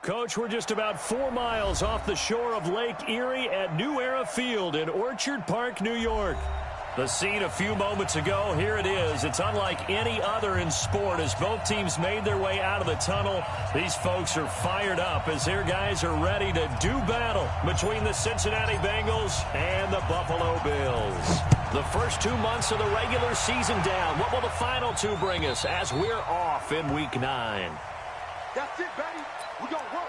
Coach, we're just about 4 miles off the shore of Lake Erie at New Era Field in Orchard Park, New York. The scene a few moments ago, here it is. It's unlike any other in sport as both teams made their way out of the tunnel. These folks are fired up as their guys are ready to do battle between the Cincinnati Bengals and the Buffalo Bills. The first 2 months of the regular season down. What will the final 2 bring us as we're off in Week 9? That's it, baby. We're going to work.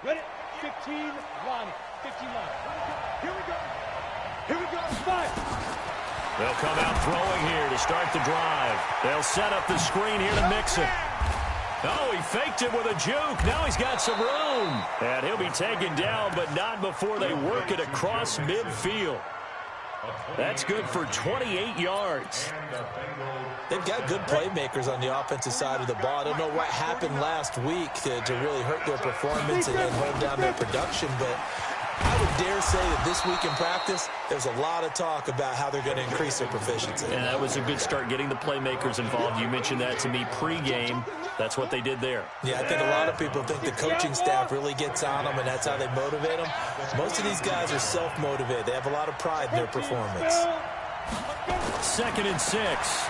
Ready? 15, 1, 15 line. Here we go. Here we go. Five. They'll come out throwing here to start the drive. They'll set up the screen here to mix it. Oh, he faked it with a juke. Now he's got some room. And he'll be taken down, but not before they work it across midfield. That's good for 28 yards. They've got good playmakers on the offensive side of the ball. I don't know what happened last week to really hurt their performance and hold down their production, but I would dare say that this week in practice, there's a lot of talk about how they're going to increase their proficiency. And that was a good start getting the playmakers involved. You mentioned that to me pregame. That's what they did there. Yeah, I think a lot of people think the coaching staff really gets on them, and that's how they motivate them. Most of these guys are self-motivated. They have a lot of pride in their performance. 2nd and 6.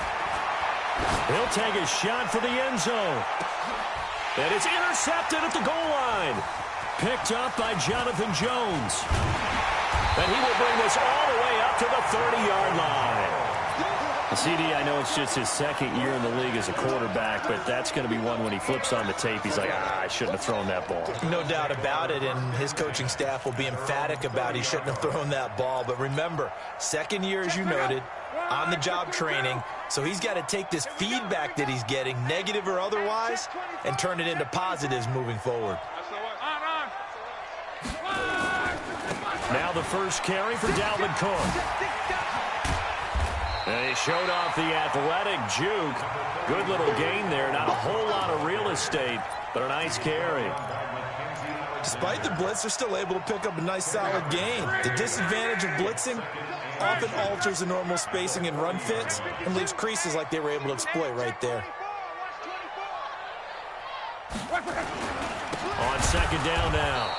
He'll take a shot for the end zone. And it's intercepted at the goal line. Picked up by Jonathan Jones. And he will bring this all the way up to the 30-yard line. CD, I know it's just his 2nd year in the league as a quarterback, but that's going to be one when he flips on the tape. He's like, I shouldn't have thrown that ball. No doubt about it, and his coaching staff will be emphatic about he shouldn't have thrown that ball. But remember, 2nd year, as you noted, on-the-job training, so he's got to take this feedback that he's getting, negative or otherwise, and turn it into positives moving forward. Now the first carry for Dalvin Cook. And he showed off the athletic juke. Good little gain there. Not a whole lot of real estate, but a nice carry. Despite the blitz, they're still able to pick up a nice solid gain. The disadvantage of blitzing often alters the normal spacing and run fits and leaves creases like they were able to exploit right there. On 2nd down now.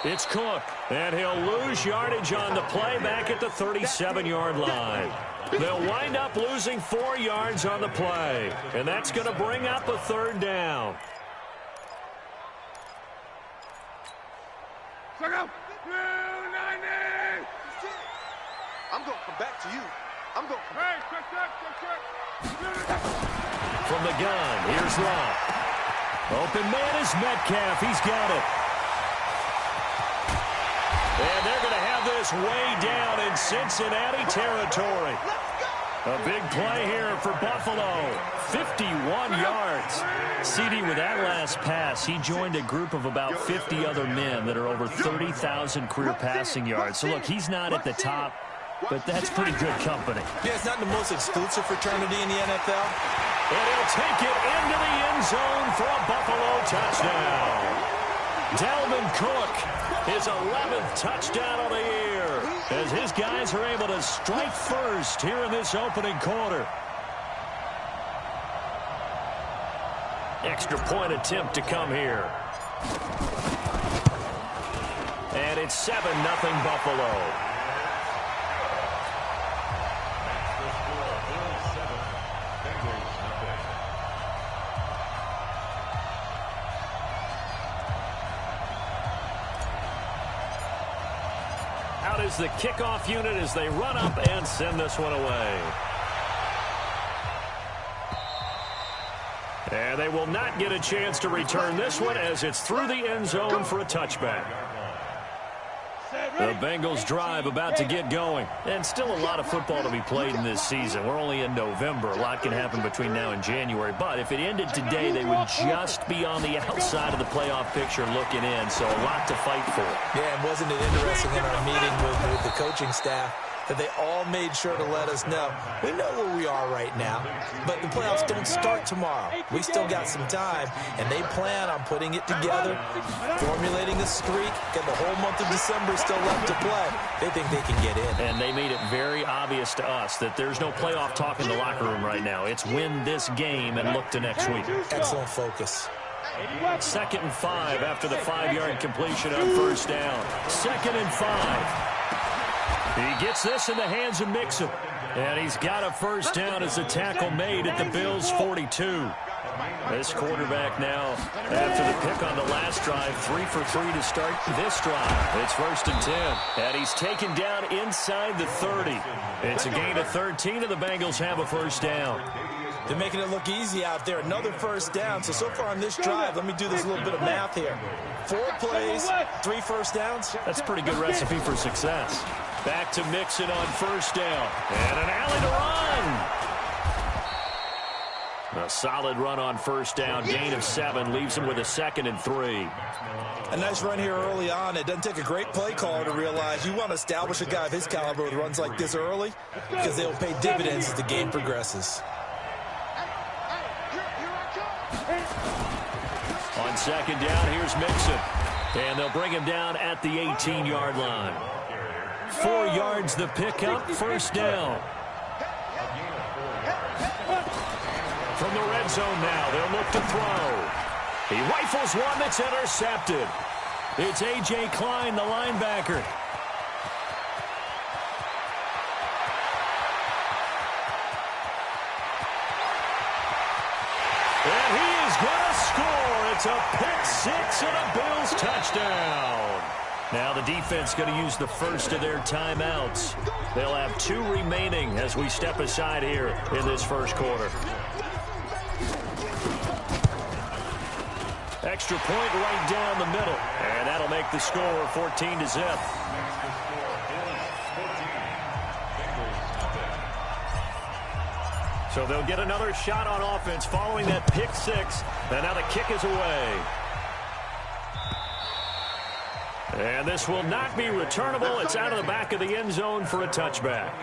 It's Cook, and he'll lose yardage on the play back at the 37-yard line. They'll wind up losing 4 yards on the play, and that's going to bring up a 3rd down. I'm going to come back to you. I'm going to From the gun, here's Love. Open man is Metcalf. He's got it. And they're going to have this way down in Cincinnati territory. A big play here for Buffalo. 51 yards. CD, with that last pass, he joined a group of about 50 other men that are over 30,000 career passing yards. So, look, he's not at the top, but that's pretty good company. Yeah, it's not the most exclusive fraternity in the NFL. And he'll take it into the end zone for a Buffalo touchdown. Dalvin Cook, his 11th touchdown of the year, as his guys are able to strike first here in this opening quarter. Extra point attempt to come here. And it's 7-0 Buffalo. Out is the kickoff unit as they run up and send this one away. And they will not get a chance to return this one as it's through the end zone for a touchback. The Bengals drive about to get going. And still a lot of football to be played in this season. We're only in November. A lot can happen between now and January. But if it ended today, they would just be on the outside of the playoff picture looking in. So a lot to fight for. Yeah, and wasn't it interesting in our meeting with the coaching staff? that they all made sure to let us know. We know where we are right now, but the playoffs don't start tomorrow. We still got some time, and they plan on putting it together, formulating a streak, got the whole month of December still left to play. They think they can get in. And they made it very obvious to us that there's no playoff talk in the locker room right now. It's win this game and look to next week. Excellent focus. 2nd and 5 after the 5-yard completion on first down. 2nd and 5. He gets this in the hands of Mixon. And he's got a first down as a tackle made at the Bills' 42. This quarterback now, after the pick on the last drive, 3 for 3 to start this drive. It's 1st and 10. And he's taken down inside the 30. It's a gain of 13, and the Bengals have a first down. They're making it look easy out there. Another first down. So far on this drive, let me do this little bit of math here. 4 plays, 3 first downs. That's a pretty good recipe for success. Back to Mixon on first down. And an alley to run. A solid run on first down. Gain of 7 leaves him with a 2nd and 3. A nice run here early on. It doesn't take a great play caller to realize you want to establish a guy of his caliber with runs like this early because they'll pay dividends as the game progresses. On 2nd down, here's Mixon. And they'll bring him down at the 18-yard line. 4 yards the pickup, first down. From the red zone now, they'll look to throw. He rifles one that's intercepted. It's A.J. Klein, the linebacker. And he is going to score. It's a pick 6 and a Bills touchdown. Now the defense going to use the first of their timeouts. They'll have 2 remaining as we step aside here in this first quarter. Extra point right down the middle. And that'll make the score 14-0. So they'll get another shot on offense following that pick 6. And now the kick is away. And this will not be returnable. It's out of the back of the end zone for a touchback.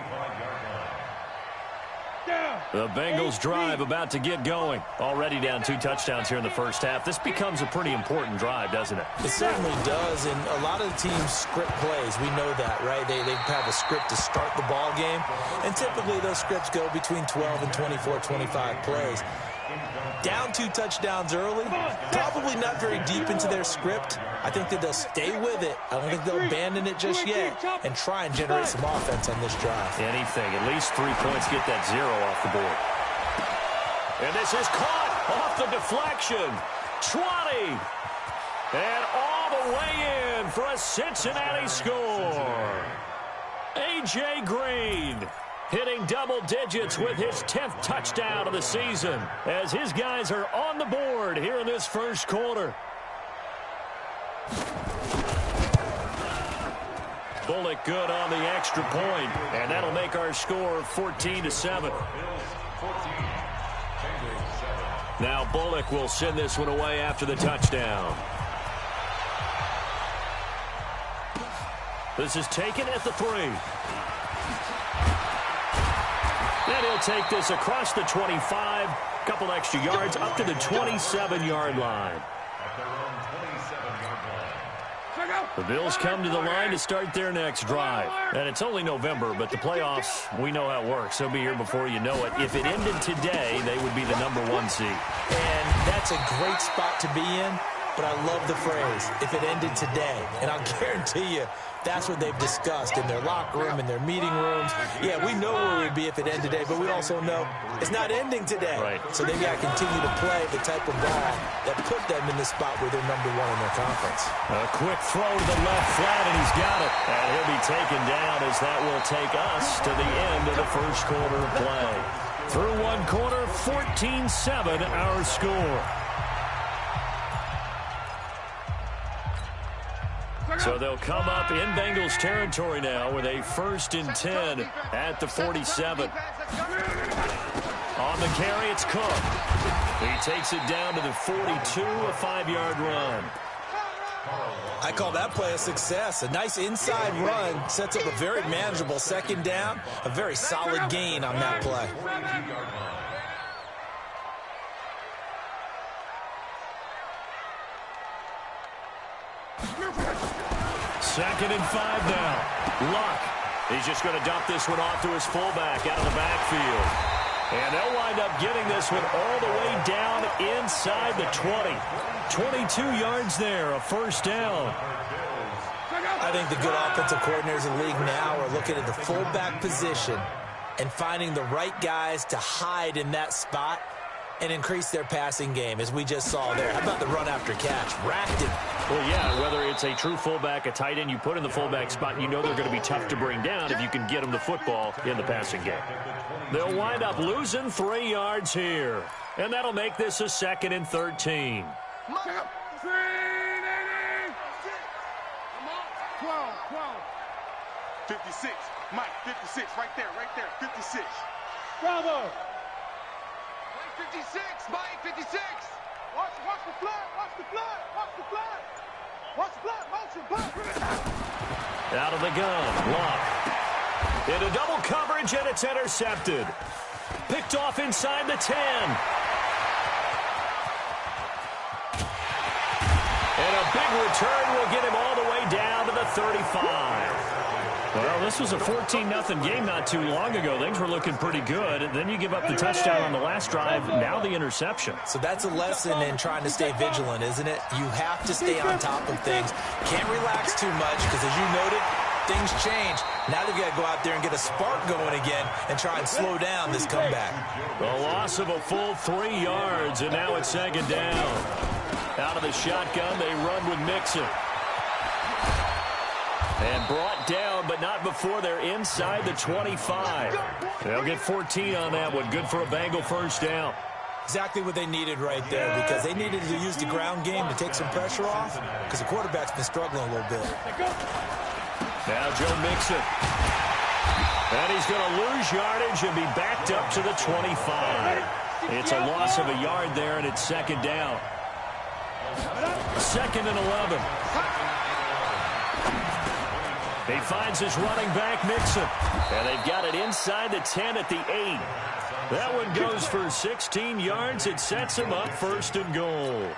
The Bengals drive about to get going. Already down 2 touchdowns here in the first half. This becomes a pretty important drive, doesn't it? It certainly does, and a lot of the teams script plays. We know that, right? They have a script to start the ball game, and typically those scripts go between 12 and 24, 25 plays. Down 2 touchdowns early, probably not very deep into their script. I think that they'll stay with it. I don't think they'll abandon it just yet and try and generate some offense on this drive. Anything, at least 3 points, get that 0 off the board. And this is caught off the deflection. 20. And all the way in for a Cincinnati score. A.J. Green hitting double digits with his 10th touchdown of the season as his guys are on the board here in this first quarter. Bullock good on the extra point, and that'll make our score 14-7. Now Bullock will send this one away after the touchdown. This is taken at the 3. And he'll take this across the 25, couple extra yards up to the 27-yard line. The Bills come to the line to start their next drive. And it's only November, but the playoffs, we know how it works. They'll be here before you know it. If it ended today, they would be the #1 seed. And that's a great spot to be in, but I love the phrase, if it ended today. And I'll guarantee you, that's what they've discussed in their locker room, in their meeting rooms. Yeah, we know where we'd be if it ended today, but we also know it's not ending today. Right. So they've got to continue to play the type of ball that put them in the spot where they're #1 in their conference. A quick throw to the left flat, and he's got it. And he'll be taken down as that will take us to the end of the first quarter of play. Through 1 quarter, 14-7 our score. So they'll come up in Bengals territory now with a 1st and 10 at the 47. On the carry, it's Cook. He takes it down to the 42, a 5-yard run. I call that play a success. A nice inside run sets up a very manageable second down. A very solid gain on that play. Second and 5 now. Luck. He's just going to dump this one off to his fullback out of the backfield. And they'll wind up getting this one all the way down inside the 20. 22 yards there, a first down. I think the good offensive coordinators in the league now are looking at the fullback position and finding the right guys to hide in that spot and increase their passing game, as we just saw there. How about the run after catch? Racked it. Well, yeah, whether it's a true fullback, a tight end, you put in the fullback spot, you know they're going to be tough to bring down if you can get them the football in the passing game. They'll wind up losing 3 yards here, and that'll make this a second and 13. 56. Mike, 56. Right there. 56. Bravo. 56. Mike, 56. Watch the flood. Watch the flood. Motion, blood. Out of the gun, Luck. Into double coverage, and it's intercepted. Picked off inside the 10. And a big return will get him all the way down to the 35. Well, this was a 14-0 game not too long ago. Things were looking pretty good. And then you give up the touchdown on the last drive, now the interception. So that's a lesson in trying to stay vigilant, isn't it? You have to stay on top of things. Can't relax too much because, as you noted, things change. Now they've got to go out there and get a spark going again and try and slow down this comeback. A loss of a full 3 yards, and now it's second down. Out of the shotgun, they run with Mixon. And brought down, but not before they're inside the 25. They'll get 14 on that one. Good for a Bengal first down. Exactly what they needed right there, because they needed to use the ground game to take some pressure off, because the quarterback's been struggling a little bit. Now Joe Mixon. And he's going to lose yardage and be backed up to the 25. It's a loss of a yard there, and it's second down. Second and 11. He finds his running back, Mixon. And they've got it inside the 10 at the 8. That one goes for 16 yards. It sets him up first and goal.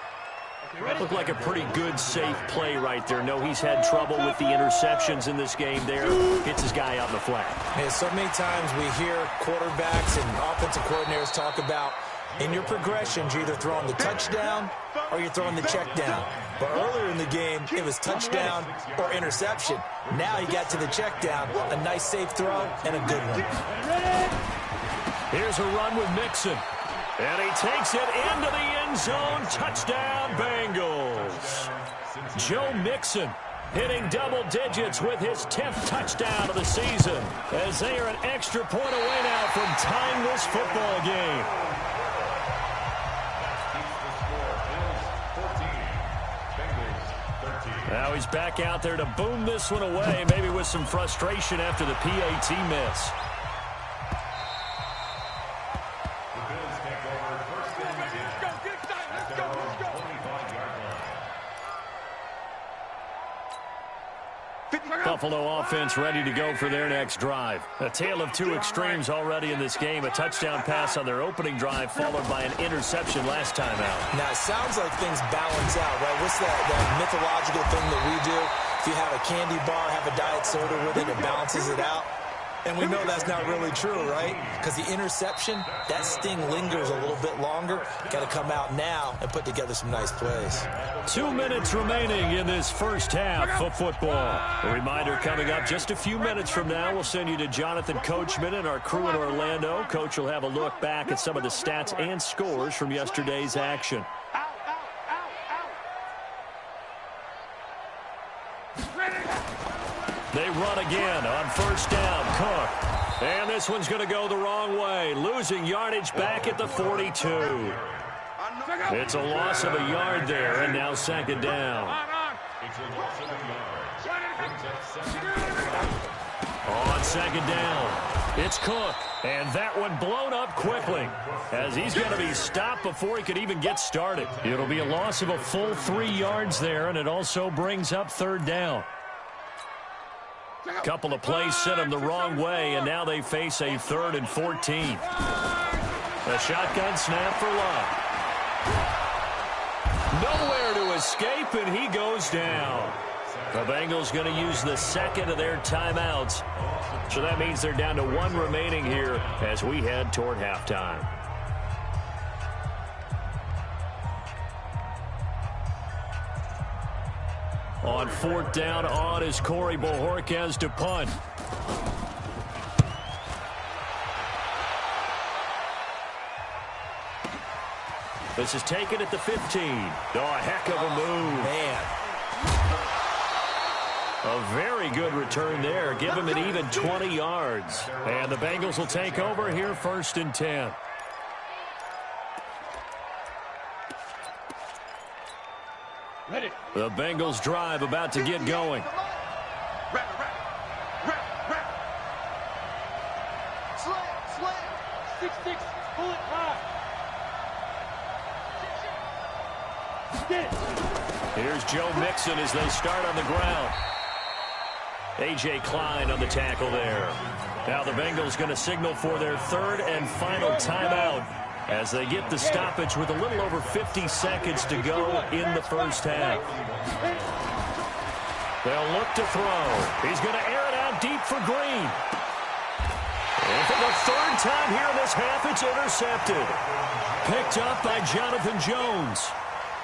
Looked like a pretty good, safe play right there. No, he's had trouble with the interceptions in this game there. Hits his guy out in the flat. Yeah, so many times we hear quarterbacks and offensive coordinators talk about, in your progressions, you're either throwing the touchdown or you're throwing the check down. But earlier in the game, it was touchdown or interception. Now he got to the check down. A nice safe throw and a good one. Here's a run with Mixon. And he takes it into the end zone. Touchdown, Bengals. Joe Mixon hitting double digits with his 10th touchdown of the season, as they are an extra point away now from tying this football game. Now he's back out there to boom this one away, maybe with some frustration after the PAT miss. Buffalo offense ready to go for their next drive. A tale of two extremes already in this game. A touchdown pass on their opening drive, followed by an interception last time out. Now, it sounds like things balance out, right? What's that mythological thing that we do? If you have a candy bar, have a diet soda with it, it balances it out. And we know that's not really true, right? Because the interception, that sting lingers a little bit longer. Got to come out now and put together some nice plays. 2 minutes remaining in this first half of football. A reminder coming up just a few minutes from now. We'll send you to Jonathan Coachman and our crew in Orlando. Coach will have a look back at some of the stats and scores from yesterday's action. They run again on first down. Cook. And this one's going to go the wrong way. Losing yardage back at the 42. It's a loss of a yard there, and now second down. On second down, it's Cook. And that one blown up quickly as he's going to be stopped before he could even get started. It'll be a loss of a full 3 yards there, and it also brings up third down. A couple of plays sent him the wrong way, and now they face a 3rd and 14. A shotgun snap for Love. Nowhere to escape, and he goes down. The Bengals going to use the second of their timeouts. So that means they're down to 1 remaining here as we head toward halftime. On 4th down, on is Corey Bojorquez to punt. This is taken at the 15. Oh, a heck of a move. Man. A very good return there. Give him an even 20 yards. And the Bengals will take over here 1st and 10. Ready. The Bengals drive about to get going. Slam. 6-6. Pull it high. Get it. Here's Joe Mixon as they start on the ground. A.J. Klein on the tackle there. Now the Bengals going to signal for their 3rd and final timeout as they get the stoppage with a little over 50 seconds to go in the first half. They'll look to throw. He's going to air it out deep for Green. And for the 3rd time here in this half, it's intercepted. Picked up by Jonathan Jones.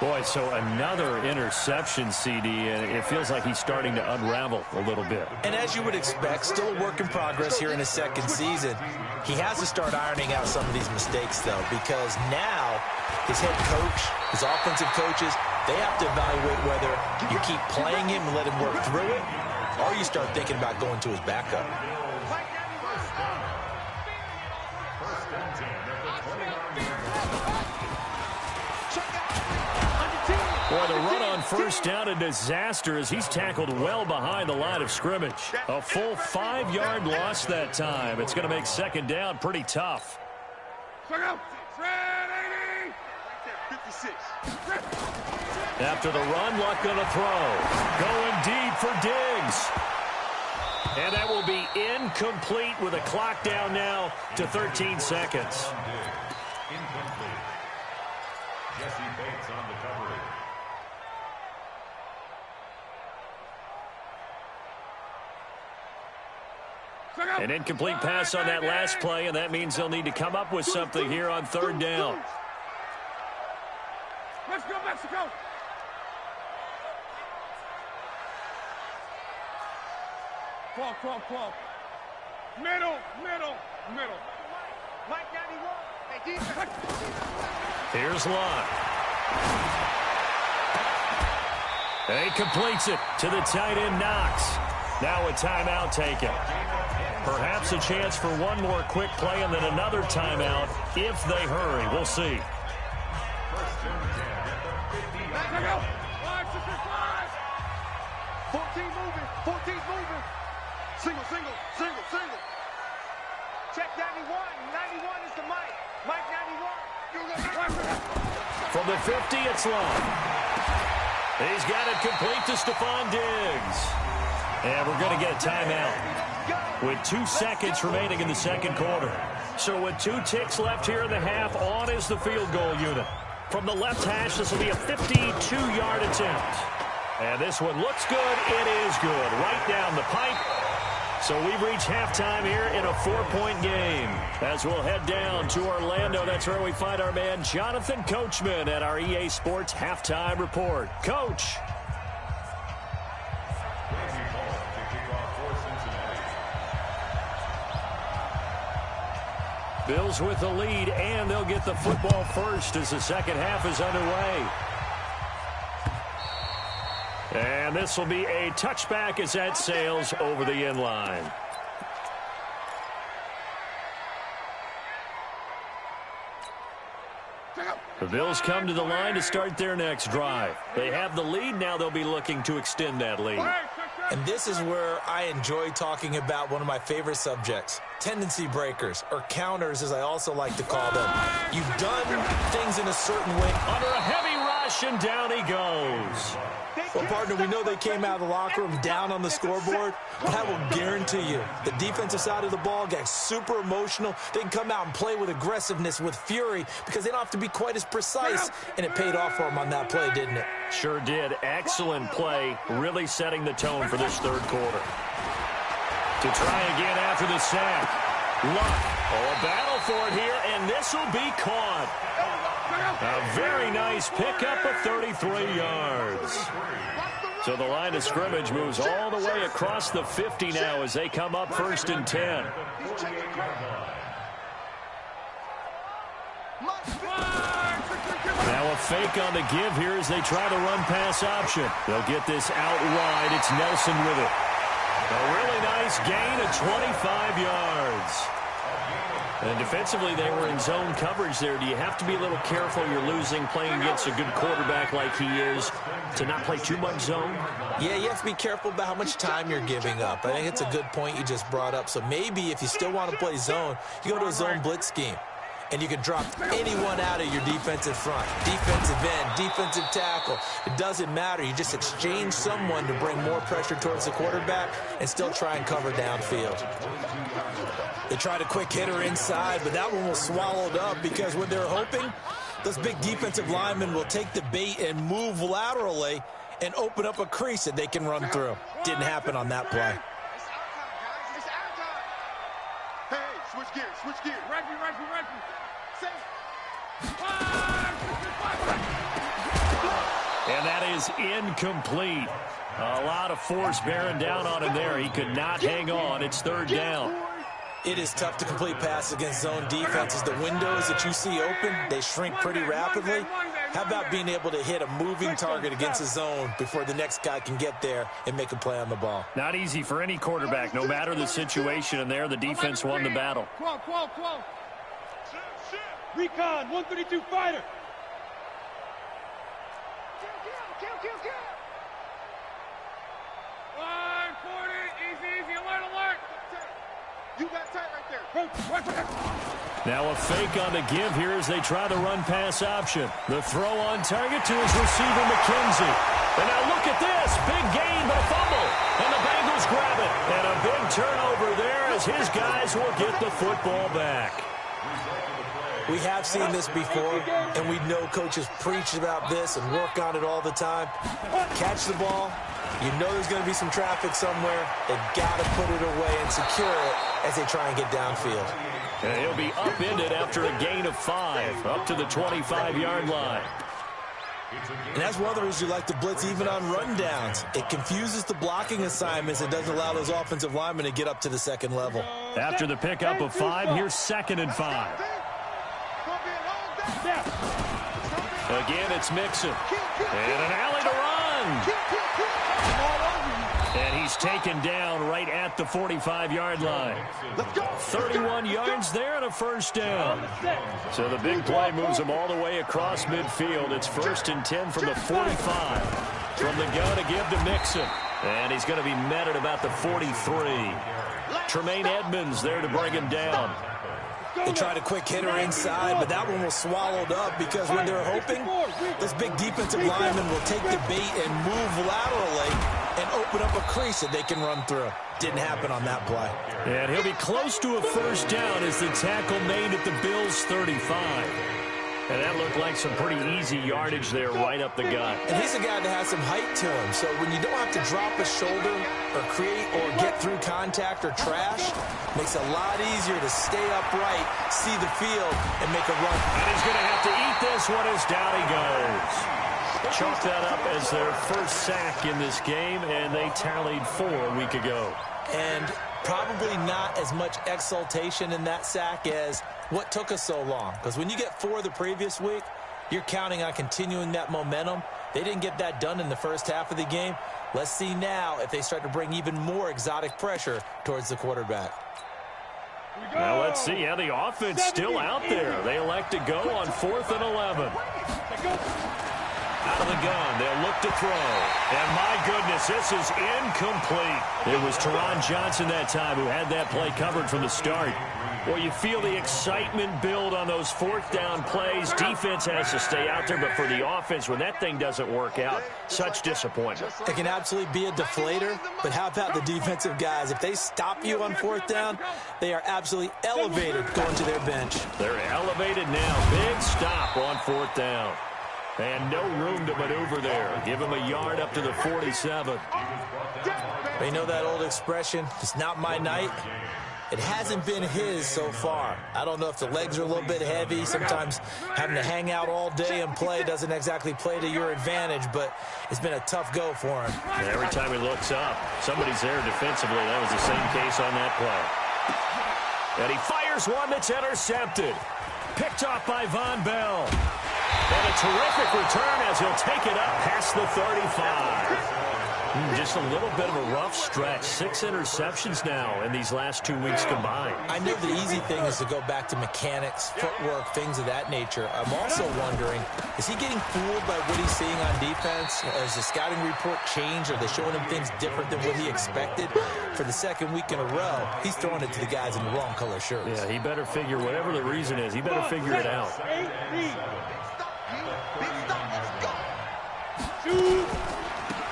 Boy, so another interception, CD, and it feels like he's starting to unravel a little bit. And as you would expect, still a work in progress here in his 2nd season. He has to start ironing out some of these mistakes, though, because now his head coach, his offensive coaches, they have to evaluate whether you keep playing him and let him work through it, or you start thinking about going to his backup. Boy, the run on 1st down, a disaster as he's tackled well behind the line of scrimmage. A full 5-yard loss that time. It's going to make 2nd down pretty tough. After the run, Luck going to throw. Going deep for Diggs. And that will be incomplete with a clock down now to 13 seconds. Incomplete. Jesse Bates on the coverage. An incomplete pass on that last play, and that means they'll need to come up with something here on 3rd down. Let's go, Mexico. Fall. Middle. Mike 91. Here's Lott. And he completes it to the tight end, Knox. Now a timeout taken. Perhaps a chance for one more quick play and then another timeout if they hurry. We'll see. 14's moving. Single. Check 91. 91 is the Mike. Mike 91. From the 50, it's Long. He's got it complete to Stephon Diggs. And we're going to get a timeout with 2 seconds remaining in the 2nd quarter. So with 2 ticks left here in the half, on is the field goal unit. From the left hash, this will be a 52-yard attempt. And this one looks good. It is good. Right down the pipe. So we've reached halftime here in a 4-point game. As we'll head down to Orlando, that's where we find our man Jonathan Coachman at our EA Sports Halftime Report. Coach. Bills with the lead, and they'll get the football first as the 2nd half is underway. And this will be a touchback as that sails over the end line. The Bills come to the line to start their next drive. They have the lead. Now they'll be looking to extend that lead. And this is where I enjoy talking about one of my favorite subjects, tendency breakers, or counters as I also like to call them. You've done things in a certain way. Under a heavy rush, and down he goes. Well, partner, we know they came out of the locker room down on the scoreboard, but I will guarantee you the defensive side of the ball got super emotional. They can come out and play with aggressiveness, with fury, because they don't have to be quite as precise, and it paid off for them on that play, didn't it? Sure did. Excellent play, really setting the tone for this third quarter. To try again after the sack. Luck. Oh, a battle for it here, and this will be caught. A very nice pickup of 33 yards. So the line of scrimmage moves all the way across the 50 now as they come up 1st and 10. Now a fake on the give here as they try to run pass option. They'll get this out wide. It's Nelson with it. A really nice gain of 25 yards. And defensively, they were in zone coverage there. Do you have to be a little careful? You're losing playing against a good quarterback like he is to not play too much zone? Yeah, you have to be careful about how much time you're giving up. I think it's a good point you just brought up. So maybe if you still want to play zone, you go to a zone blitz scheme. And you can drop anyone out of your defensive front, defensive end, defensive tackle. It doesn't matter. You just exchange someone to bring more pressure towards the quarterback and still try and cover downfield. They tried a quick hitter inside, but that one was swallowed up because what they're hoping, those big defensive linemen will take the bait and move laterally and open up a crease that they can run through. Didn't happen on that play. Switch gears, switch gears. Rifle. And that is incomplete. A lot of force bearing down on him there. He could not hang on. It's 3rd down. It is tough to complete passes against zone defenses. The windows that you see open, they shrink pretty rapidly. How about being able to hit a moving target against a zone before the next guy can get there and make a play on the ball? Not easy for any quarterback, no matter the situation, and there the defense won the battle. Qual. Recon, 132 fighter. Kill. 140, easy, alert. You got tight right there. Now a fake on the give here as they try to run pass option. The throw on target to his receiver, McKenzie. And now look at this. Big gain, but a fumble. And the Bengals grab it. And a big turnover there as his guys will get the football back. We have seen this before, and we know coaches preach about this and work on it all the time. Catch the ball. You know there's going to be some traffic somewhere. They've got to put it away and secure it as they try and get downfield. And he'll be upended after a gain of 5, up to the 25-yard line. And that's one of the reasons you like to blitz even on rundowns. It confuses the blocking assignments. It doesn't allow those offensive linemen to get up to the second level. After the pickup of 5, here's 2nd and 5. Again, it's Mixon. And an alley to run. And he's taken down right at the 45-yard line. 31 yards there and a 1st down. So the big play moves them all the way across midfield. It's 1st and 10 from the 45. From the gun to give to Mixon. And he's going to be met at about the 43. Tremaine Edmonds there to bring him down. They tried a quick hitter inside, but that one was swallowed up because when they're hoping, this big defensive lineman will take the bait and move laterally and open up a crease that they can run through. Didn't happen on that play. And he'll be close to a 1st down as the tackle made at the Bills' 35. And that looked like some pretty easy yardage there right up the gut. And he's a guy that has some height to him, so when you don't have to drop a shoulder or create or get through contact or trash, makes it a lot easier to stay upright, see the field, and make a run. And he's going to have to eat this one as down he goes. Chalk that up as their 1st sack in this game, and they tallied 4 a week ago. And probably not as much exultation in that sack as what took us so long. Because when you get 4 the previous week, you're counting on continuing that momentum. They didn't get that done in the first half of the game. Let's see now if they start to bring even more exotic pressure towards the quarterback. Now let's see. Yeah, the offense still out there. They elect to go on 4th and 11. Out of the gun, they'll look to throw. And my goodness, this is incomplete. It was Teron Johnson that time who had that play covered from the start. Well, you feel the excitement build on those fourth down plays. Defense has to stay out there, but for the offense, when that thing doesn't work out, such disappointment. It can absolutely be a deflator, but how about the defensive guys? If they stop you on fourth down, they are absolutely elevated going to their bench. They're elevated now. Big stop on fourth down. And no room to maneuver there. Give him a yard up to the 47. But you know that old expression, it's not my night? It hasn't been his so far. I don't know if the legs are a little bit heavy. Sometimes having to hang out all day and play doesn't exactly play to your advantage, but it's been a tough go for him. And every time he looks up, somebody's there defensively. That was the same case on that play. And he fires one that's intercepted. Picked off by Von Bell. And a terrific return as he'll take it up past the 35. Just a little bit of a rough stretch. 6 interceptions now in these last 2 weeks combined. I know the easy thing is to go back to mechanics, footwork, things of that nature. I'm also wondering, is he getting fooled by what he's seeing on defense? Has the scouting report changed? Are they showing him things different than what he expected? For the second week in a row, he's throwing it to the guys in the wrong color shirts. Yeah, he better figure, whatever the reason is, he better figure it out.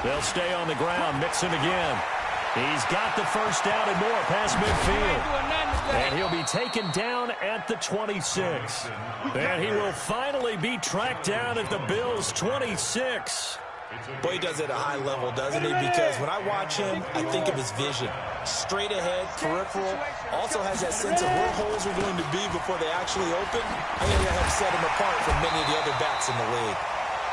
They'll stay on the ground, mix him again. He's got the first down and more past midfield. And he'll be taken down at the 26. And he will finally be tracked down at the Bills' 26. Boy, he does it at a high level, doesn't he? Because when I watch him, I think of his vision. Straight ahead, peripheral. Also has that sense of where holes are going to be before they actually open. I think that helps set him apart from many of the other backs in the league.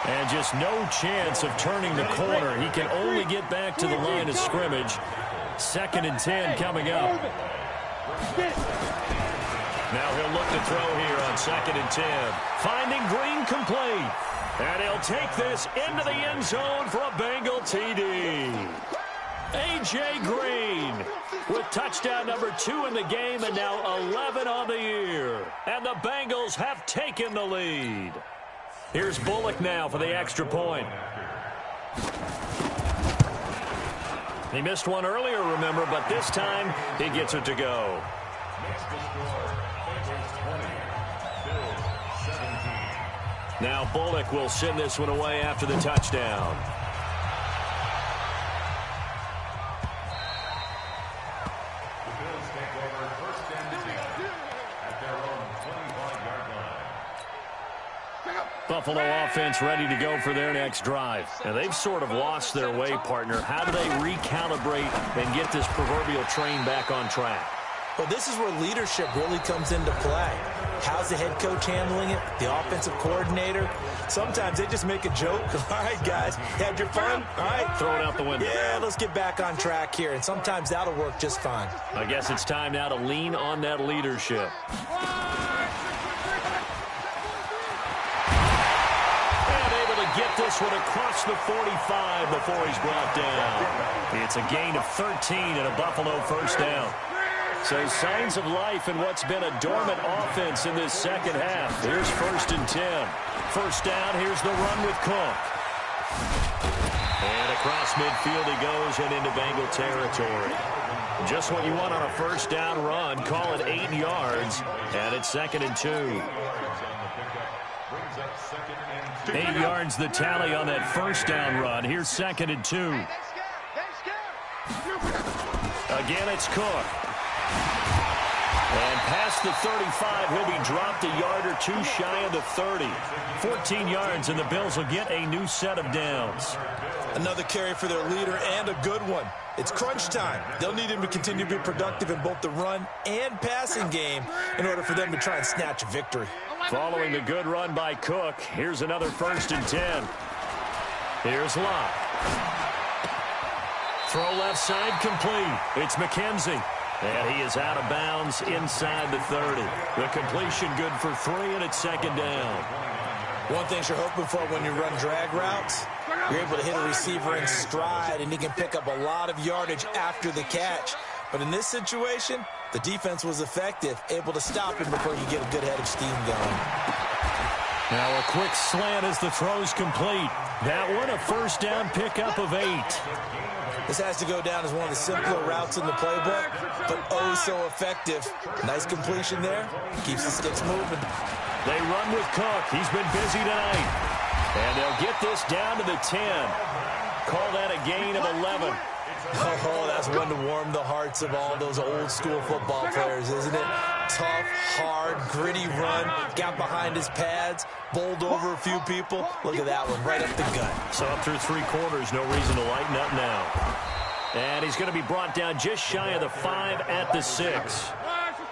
And just no chance of turning the corner. He can only get back to the line of scrimmage. 2nd and 10 coming up. Now he'll look to throw here on 2nd and 10. Finding Green complete. And he'll take this into the end zone for a Bengal TD. A.J. Green with touchdown number 2 in the game and now 11 on the year. And the Bengals have taken the lead. Here's Bullock now for the extra point. He missed one earlier, remember, but this time he gets it to go. Now Bullock will send this one away after the touchdown. Buffalo offense ready to go for their next drive. And they've sort of lost their way, partner. How do they recalibrate and get this proverbial train back on track? Well, this is where leadership really comes into play. How's the head coach handling it? The offensive coordinator? Sometimes they just make a joke. All right, guys, had your fun? All right. Throw it out the window. Yeah, let's get back on track here. And sometimes that'll work just fine. I guess it's time now to lean on that leadership. Get this one across the 45 before he's brought down. It's a gain of 13 and a Buffalo first down. So signs of life in what's been a dormant offense in this second half. Here's 1st and 10. First down, here's the run with Cook. And across midfield he goes and into Bengal territory. Just what you want on a first down run. Call it 8 yards. And it's 2nd and 2. 8 yards the tally on that first down run. Here's 2nd and 2. Again, it's Cook. And past the 35, he'll be dropped a yard or two shy of the 30. 14 yards, and the Bills will get a new set of downs. Another carry for their leader, and a good one. It's crunch time. They'll need him to continue to be productive in both the run and passing game in order for them to try and snatch a victory. Following the good run by Cook, here's another 1st and 10. Here's Locke. Throw left side complete. It's McKenzie. And he is out of bounds inside the 30. The completion good for 3, and it's 2nd down. One thing you're hoping for when you run drag routes, you're able to hit a receiver in stride, and he can pick up a lot of yardage after the catch. But in this situation, the defense was effective, able to stop him before you get a good head of steam going. Now a quick slant as the throw's complete. That one a first down pickup of 8. This has to go down as one of the simpler routes in the playbook, but oh so effective. Nice completion there. Keeps the sticks moving. They run with Cook. He's been busy tonight. And they'll get this down to the 10. Call that a gain of 11. Oh, that's one to warm the hearts of all those old-school football players, isn't it? Tough, hard, gritty run. Got behind his pads, bowled over a few people. Look at that one, right up the gut. So up through 3 quarters, no reason to lighten up now. And he's going to be brought down just shy of the 5 at the 6.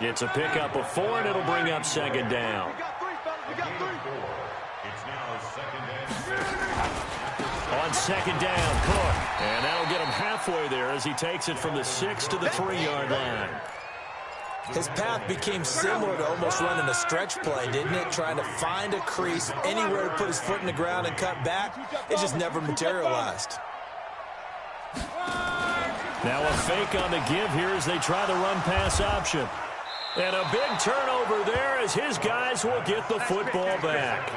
It's a pickup of 4, and it'll bring up second down. It's now second and 6. On second down, Cook. And that'll get him halfway there as he takes it from the 6 to the 3-yard line. His path became similar to almost running a stretch play, didn't it? Trying to find a crease, anywhere to put his foot in the ground and cut back. It just never materialized. Now a fake on the give here as they try the run-pass option. And a big turnover there as his guys will get the football back.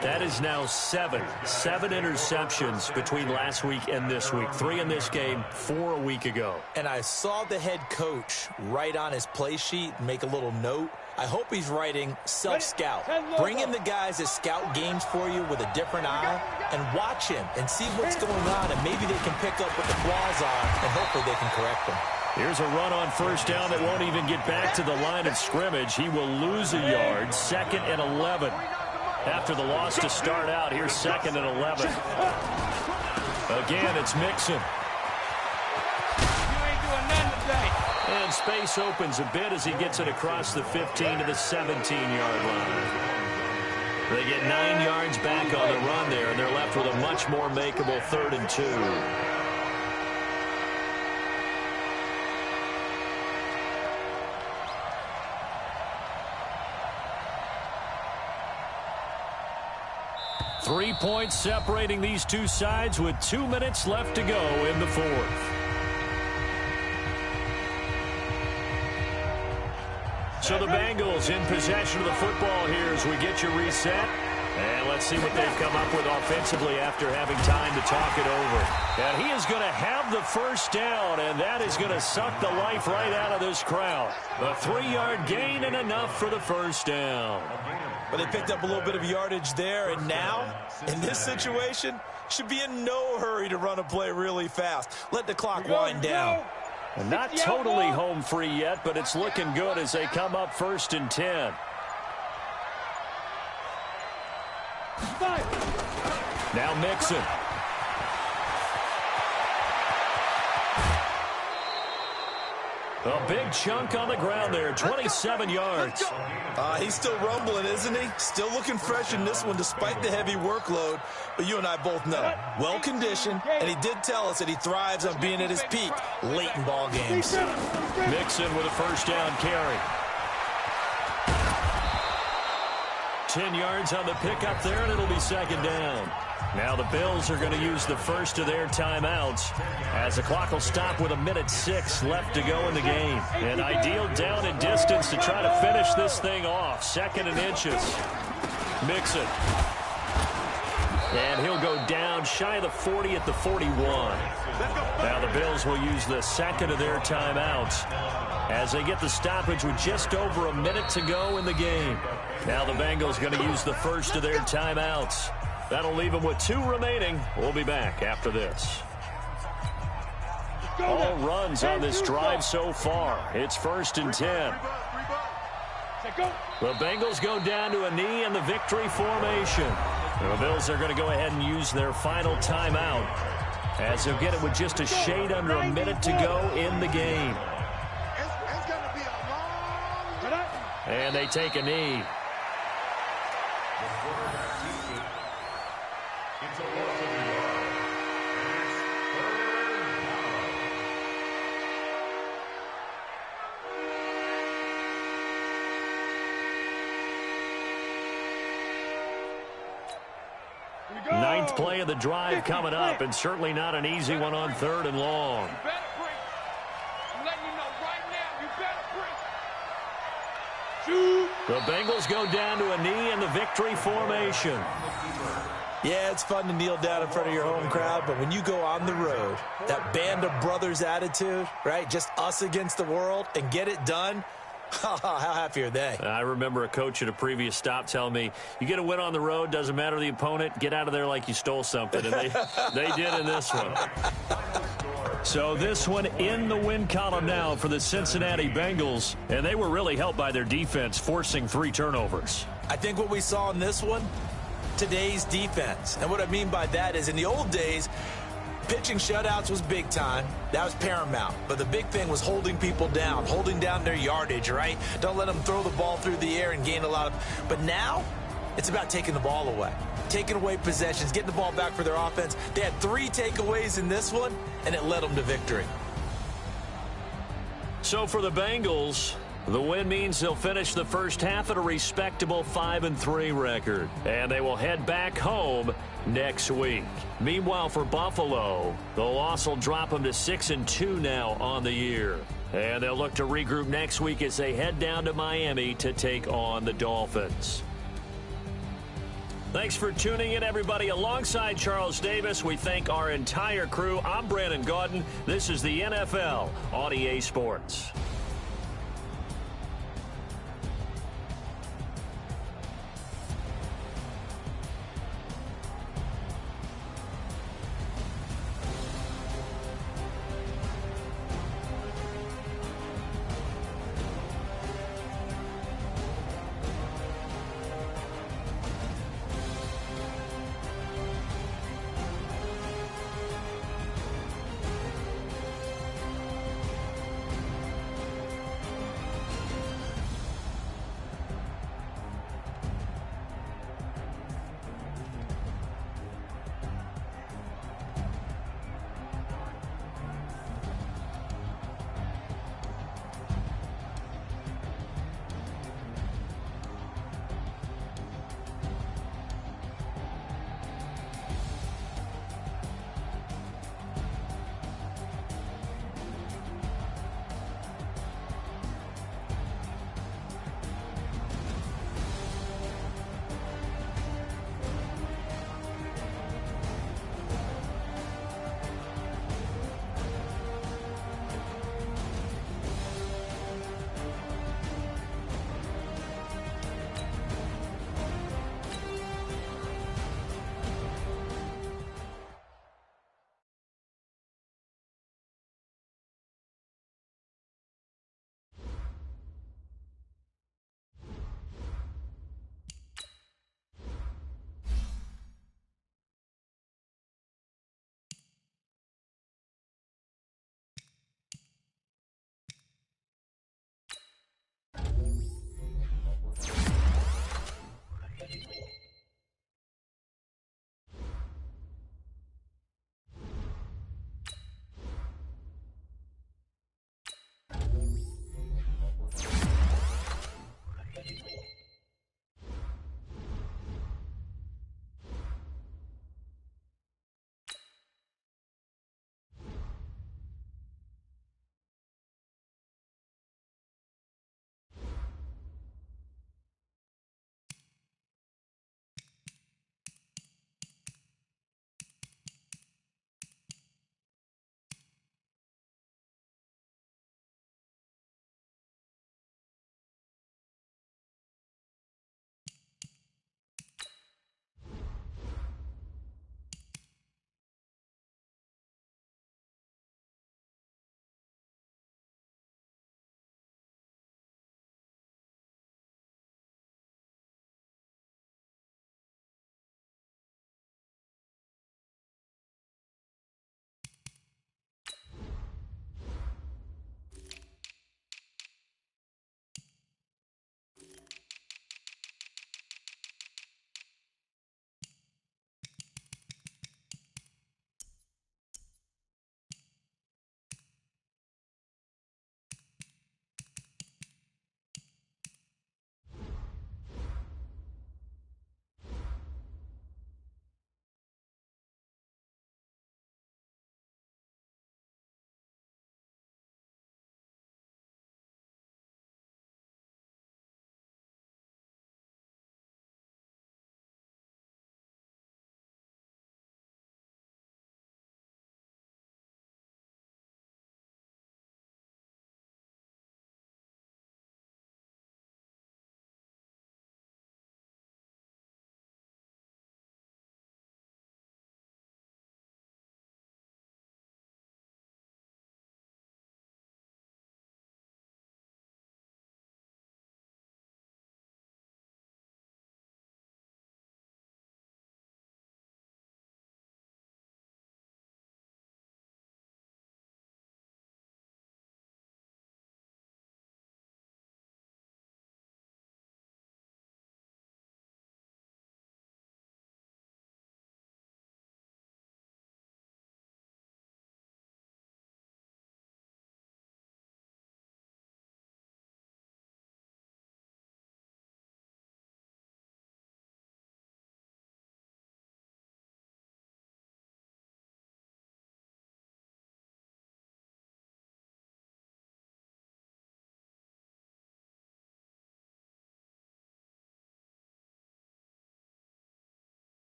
That is now 7 interceptions between last week and this week. 3 in this game, 4 a week ago. And I saw the head coach write on his play sheet and make a little note. I hope he's writing self-scout. Bring in the guys that scout games for you with a different eye and watch him and see what's going on, and maybe they can pick up what the flaws are, and hopefully they can correct them. Here's a run on first down that won't even get back to the line of scrimmage. He will lose a yard, 2nd and 11. After the loss to start out, here's 2nd and 11. Again, it's Mixon. And space opens a bit as he gets it across the 15 to the 17-yard line. They get 9 yards back on the run there, and they're left with a much more makeable 3rd and 2. Three points separating these two sides with 2 minutes left to go in the 4th. So the Bengals in possession of the football here as we get you reset. And let's see what they've come up with offensively after having time to talk it over. And he is going to have the first down, and that is going to suck the life right out of this crowd. A 3-yard gain and enough for the first down. But they picked up a little bit of yardage there, and now, in this situation, should be in no hurry to run a play really fast. Let the clock wind down. And not totally home free yet, but it's looking good as they come up 1st and 10. Now Mixon. A big chunk on the ground there, 27 yards. He's still rumbling, isn't he? Still looking fresh in this one despite the heavy workload. But you and I both know, well-conditioned, and he did tell us that he thrives on being at his peak late in ball games. Mixon with a first down carry. 10 yards on the pickup there, and it'll be 2nd down. Now the Bills are going to use the first of their timeouts as the clock will stop with 1:06 left to go in the game. An ideal down and distance to try to finish this thing off. 2nd and inches. Mixon. And he'll go down shy of the 40 at the 41. Now the Bills will use the 2nd of their timeouts as they get the stoppage with just over a minute to go in the game. Now the Bengals going to use the first of their timeouts. That'll leave them with 2 remaining. We'll be back after this. All runs on this drive so far. It's 1st and 10. The Bengals go down to a knee in the victory formation. The Bills are going to go ahead and use their final timeout as they'll get it with just a shade under a minute to go in the game. And they take a knee. It's a loss of a yard. It's 3rd down. 9th play of the drive coming up, and certainly not an easy one on 3rd and long. You better bring. I'm letting you know right now, you better bring. Shoot. The Bengals go down to a knee in the victory formation. Yeah, it's fun to kneel down in front of your home crowd, but when you go on the road, that band of brothers attitude, right, just us against the world, and get it done, how happy are they? I remember a coach at a previous stop telling me, you get a win on the road, doesn't matter the opponent, get out of there like you stole something, and they did in this one. So this one in the win column now for the Cincinnati Bengals, and they were really helped by their defense, forcing 3 turnovers. I think what we saw in this one, today's defense. And what I mean by that is in the old days, pitching shutouts was big time. That was paramount. But the big thing was holding people down, holding down their yardage, right? Don't let them throw the ball through the air and gain a lot of... But now, it's about taking the ball away. Taking away possessions, getting the ball back for their offense. They had 3 takeaways in this one, and it led them to victory. So for the Bengals, the win means they'll finish the first half at a respectable 5-3 record. And they will head back home next week. Meanwhile, for Buffalo, the loss will drop them to 6-2 now on the year. And they'll look to regroup next week as they head down to Miami to take on the Dolphins. Thanks for tuning in, everybody. Alongside Charles Davis, we thank our entire crew. I'm Brandon Gaudin. This is the NFL on EA Sports.